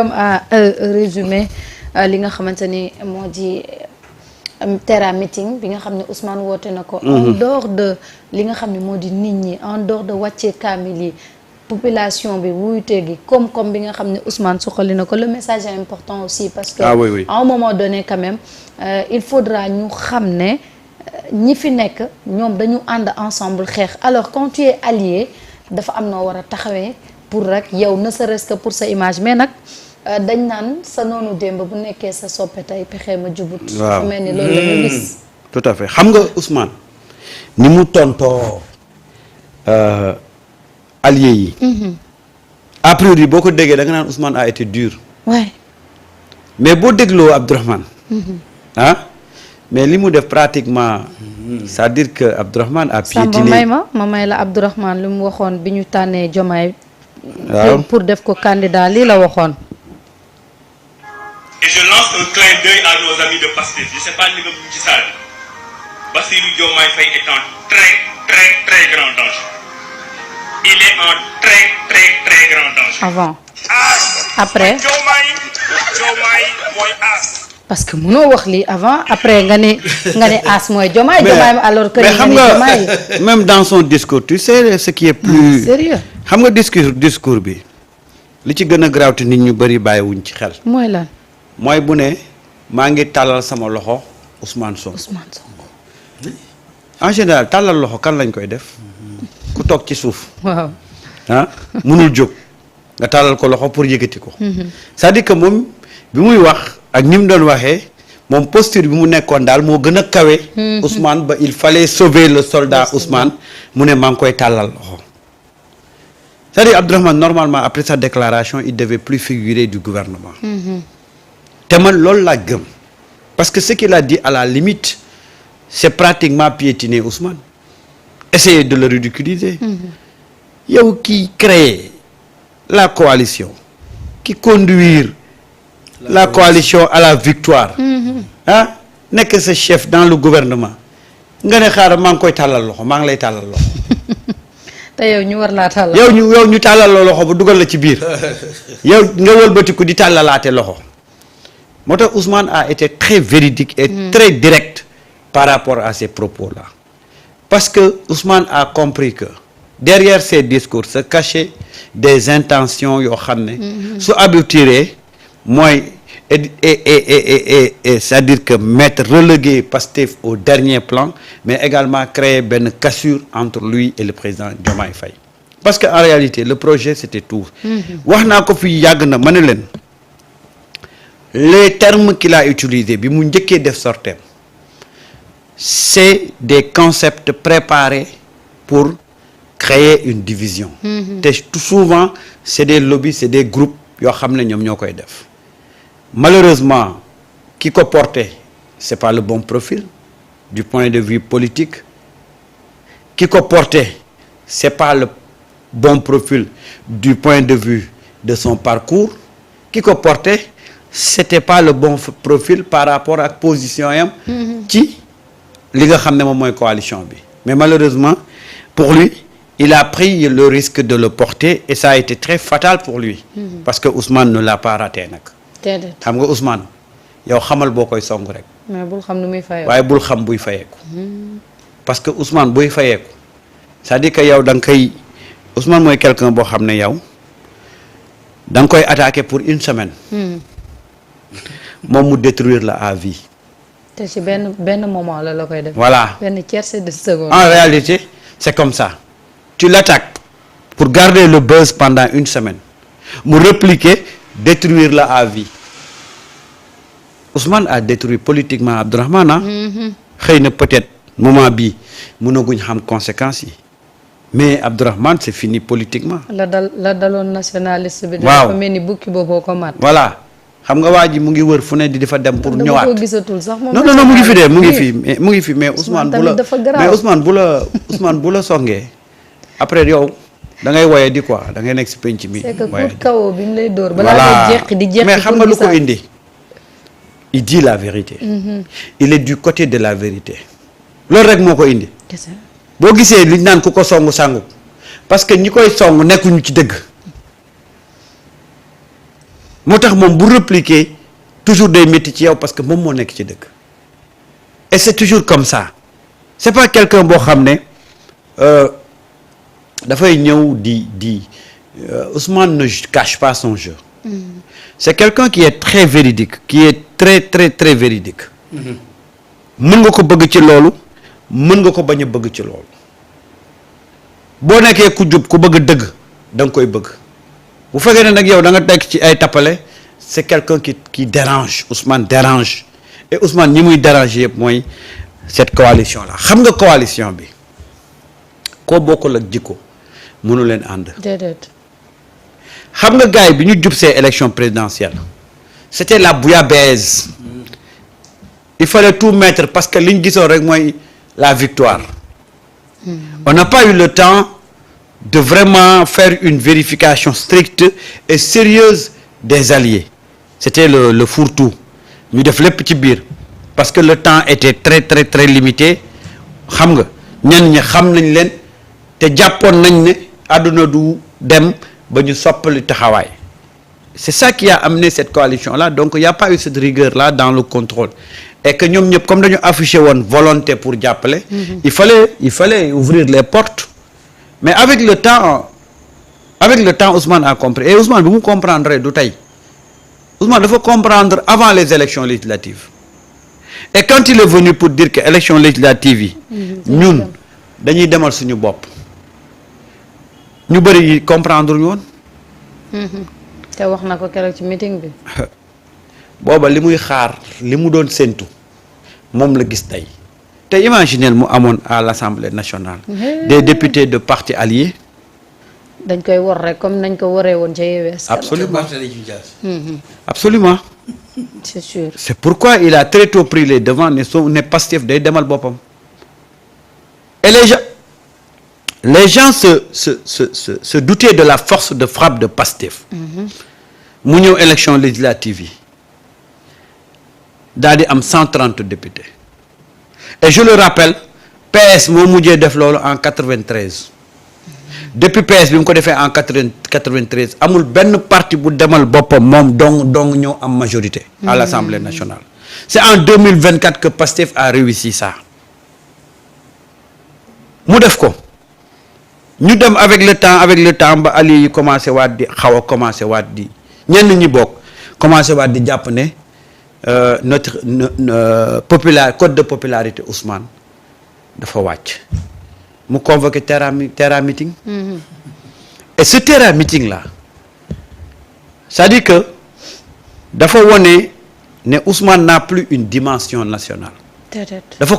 comme à résumé li nga xamante ni moo di Terra meeting bi nga xam ne Ousmane woote na ko. En dehors de li nga xam ne moo di nit ñi en dehors de wàccee kaamil yi population bi wuyute gi koom-koom bi nga xam ne Ousmane suqali na ko le message est important aussi. parce que oui. à un moment donné quand même il faudra ñu xam ne ñi fi nekk ñoom dañu ànd ensemble xeex alors quand tu es allié dafa am noo war a taxawee pour rek yow ne serait-ce que pour sa image mais nag. dañ naan sa noonu démb bu nekkee sa soppe tey pexe ma jubut. waaw mel ni loolu la ñu gis. tout à fait xam nga Ousmane ni mu tontoo alliés yi. a priori boo ko déggee da nga naan Ousmane a été dur. waay mais boo dégloo Abdourahmane. mais li mu def pratiquement. c'est-à-dire que Abdourahmane a piétiné. Samba ma may la Abdourahmane li mu waxoon bi ñu tànnee Diomaye. waaw pour def ko candidat lii la waxoon. Et je lance un clin d'œil à nos amis de Pastef. Je ne sais pas ni nga ci salle bi. Bassirou Diomaye Faye est en très grand danger. Il est en très grand danger. Avant. Après. Diomaye mooy as. parce que mënoo wax lii avant après nga ne as mooy Diomaye. Diomaye alors que mais nga ne Diomaye. même dans son discours tu sais ce qui est plus. sérieux xam nga discours bi li ci gën a graaw te nit ñu bëri bàyyiwuñ ci xel. mooy lan. mooy bu ne maa ngi tàllal sama loxo Ousmane Sonko. Ousmane Sonko. en général tàllal loxo kan lañ koy def ku toog ci suuf waaw. mënul jóg nga tàllal ko loxo pour yëkkati ko. c'est-à-dire que moom bi muy wax ak ni mu doon waxee moom posture bi mu nekkoon daal moo gën a kawe. Ousmane ba il fallait sauver le soldat Ousmane mu ne maa ngi koy tàllal loxo. c'est-à-dire Abdourahmane normalement après sa déclaration il devait plus figurer du gouvernement. te man loolu laa gëm parce que ce qu'il a dit à la limite c'est pratiquement piétiner Ousmane essayer de le ridiculiser. yow qui crée la coalition qui conduire la coalition à la victoire nekk sa chef dans le gouvernement nga ne xaaral maa ngi koy tàllal loxo maa ngi lay tàllal loxo te yow ñu war laa tàllal. yow ñu tàllal loxo ba dugal la ci biir yow nga wëlbatiku di tàllalaate loxo moo tax Ousmane a été très véridique et très direct par rapport à ces propos-là parce que Ousmane a compris que derrière ces discours se cachaient des intentions yoo xam ne su aboutiree mooy et c'est-à-dire que mettre reléguer Pastef au dernier plan mais également créer benn cassure entre lui et le président Diomaye Faye parce que en réalité le projet c'était tout wax naa ko fi yàgg na ma ne leen les termes qu'il a utilisés bi mu njëkkee def sorteem c'est des concepts préparés pour créer une division te tout souvent c'est des lobbies c'est des groupes yoo xam ne ñoom ñoo koy def malheureusement ki ko porté c'est pas le bon profil du point de vue politique ki ko porté c'est pas le bon profil du point de vue de son parcours ki ko porté c'était pas le bon profil par rapport ak position yam ci li nga xam ne moom mooy coalition bi mais malheureusement pour lui il a pris le risque de le porter et ça a été très fatal pour lui parce que Ousmane ne l'a pas raté nag xam nga Ousmane yow xamal boo koy song rek mais bul xam nu muy fayeeku waaye bul xam buy fayeeku parce que Ousmane buy fayeeku c'est-à-dire que yow da nga koy Ousmane mooy quelqu'un boo xam ne yow da nga koy attaquer pour une semaine moom mu détruire la à vie te ci benn moment la koy def. voilà benn tierce de seconde. en réalité c'est comme ça tu l'attaques pour garder le buzz pendant une semaine mu répliquer détruire la à vie Ousmane a détruit politiquement Abdourahmane xëy na peut-être moment bi mënaguñ xam conséquences yi mais Abdourahmane c'est fini politiquement. la daloon nationaliste bi. waaw dafa mel ni bukki booboo ko mat. voilà xam nga waa ji mu ngi wër fu ne di dafa dem pour ñëwaat dama ko gisatul sax moom. non mu ngi fi de mu ngi fi mais Ousmane bu la dafa garaaw. mais Ousmane bu la songee après yow da ngay woye di quoi da ngay nekk si penc mi. c'est que pour kaw bi mu lay dóor. voilà balaa ngay jeqi di jeqi mais xam nga lu ko pour indi. il dit la vérité. il est du côté de la vérité. loolu rek moo ko indi. boo gisee liñ naan ku ko songu sàngu parce que ñi koy song nekkuñu ci dëgg moo tax moom bu répliquer toujours day métti ci yow parce que moom moo nekk ci dëkk et c'est toujours comme ça c'est pas quelqu'un boo xam ne dafay ñëw di Ousmane ne cache pas son jeu. C'est quelqu'un qui est très véridique qui est très très très véridique. mën nga ko bëgg ci loolu mën nga ko bañ a bëgg ci loolu boo nekkee ku jub ku bëgg dëgg da nga koy bëgg bu fekkee ne nag yow da nga nekk ci ay tappale c'est quelqu'un qui dérange Ousmane dérange et Ousmane ñi muy déranger yëpp mooy cette coalition là xam nga coalition bi koo bokkul ak jikko mënu leen ànd. déedéet. xam nga gars yi bi ñu jub see élection présidentielle c'était la bouillabaisse. Il fallait tout mettre parce que li ñu gisoon rek mooy la victoire. On n'a pas eu le temps de vraiment faire une vérification stricte et sérieuse des alliés. C'était le fourre-tout ñu def lépp ci biir parce que le temps était très très très limité xam nga ñenn ñi xam nañ leen te jàppoon nañ ne àdduna du dem ba ñu soppali taxawaay. C'est ça qui a amené cette coalition-là donc il y a pas eu cette rigueur-là dans le contrôle. Et que ñoom ñëpp comme dañu affiché woon volonté pour jàppale. il fallait ouvrir les portes mais avec le temps Ousmane a compris et Ousmane bi mu comprendre du tey Ousmane dafa comprendre avant les élections législatives et quand il est venu pour dire que élections législatives yi ñun dañuy demal suñu bopp ñu bëri comprendre ñu woon. te wax na ko keroog ci meeting bi. booba li muy xaar li mu doon séntu moom la gis tey te imaginez mu amoon à l'Assemblée nationale des députés de partis alliés. dañ koy wor rek comme nañ ko waree woon ca Yewwi Askan Wi. Absolument. C'est sûr. C'est pourquoi il a très tôt pris les devants ne Pastef day demal boppam et les gens se doutaient de la force de frappe de Pastef. mu ñëw élection législative yi daal di am 130 députés et je le rappelle PS moo mujjee def loolu en 93 depuis PS bi mu ko defee en 93 amul benn parti bu demal boppam moom dong ñëw am majorité à l'Assemblée nationale. C'est en 2024 que Pastef a réussi ça mu def ko ñu dem avec le temps ba alliés yi commencé waat di xaw a commencé waat di ñenn ñi bokk commencé waat di jàpp ne notre code de popularité Ousmane dafa wàcc mu convoqué terrain meeting. Et ce terrain meeting là c'est-à-dire que dafa wone ne Ousmane n'a plus une dimension nationale. dafa